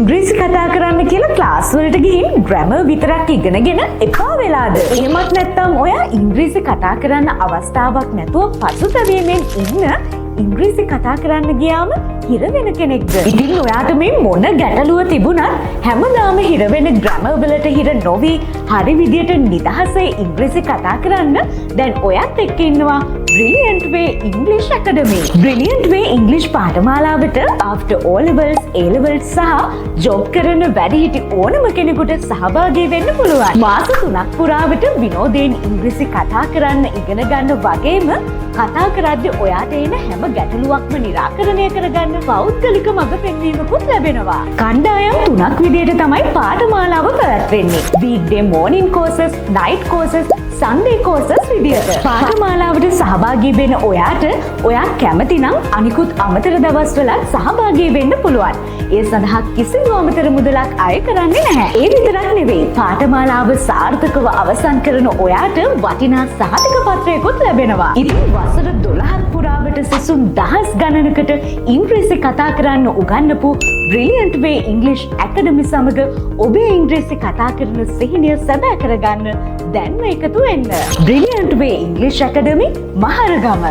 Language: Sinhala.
ඉංග්‍රීසි කතා කරන්න කියලා ක්ලාස් වලට ගිහින් ග්‍රැමර් විතරක් ඉගෙනගෙන එපා වෙලාද? එහෙමත් නැත්නම් ඔයා ඉංග්‍රීසි කතා කරන්න අවස්ථාවක් නැතුව පසුතැවීමෙන් ඉන්න ඉංග්‍රීසි කතා කරන්න ගියාම හිර වෙන කෙනෙක්ද? ඉතින් ඔයාට මේ මොන ගැටලුව තිබුණත් හැමදාම හිර වෙන ග්‍රැමර් වලට හිර නොවි හරි විදියට නිදහසේ ඉංග්‍රීසි කතා කරන්න දැන් ඔයත් එක්ක ඉන්නවා Brilliant Way English Academy. Brilliant Way English පාඨමාලාවට after O levels, A levels සහ ජොබ් කරන වැඩිහිටි ඕනම කෙනෙකුට සහභාගී වෙන්න පුළුවන්. මාස 3ක් පුරාවට විනෝදයෙන් ඉංග්‍රීසි කතා කරන්න ඉගෙන ගන්න වගේම කතා කරද්දී ඔයාට එන හැම ගැටලුවක්ම निराකරණය කරගන්න පෞද්ගලික මඟ පෙන්වීමකුත් ලැබෙනවා. කණ්ඩායම් 3ක් විදියට තමයි පාඨමාලාව පැවැත්වෙන්නේ. Weekday morning courses, night courses, Sunday courses විදියට. පාඨමාලාවට සහභාගී වෙන ඔයාට ඔයා කැමති නම් අනිකුත් අමතර දවස්වලත් සහභාගී වෙන්න පුළුවන්. ඒ සඳහා කිසිදු අමතර මුදලක් අය කරන්නේ නැහැ. ඒ විතරක් නෙවෙයි පාඨමාලාව සාර්ථකව අවසන් කරන ඔයාට වටිනා සහතික පත්‍රයකුත් ලැබෙනවා. ඉතින් වසර 12ක් පුරාවට සිසුන් දහස් ගණනකට ඉංග්‍රීසි කතා කරන්න උගන්වපු Brilliant Way English Academy සමග ඔබේ ඉංග්‍රීසි කතා කරන සිහිනය සැබෑ කරගන්න දැන්ම එකතු වෙන්න. Brilliant Way English Academy Maharagama.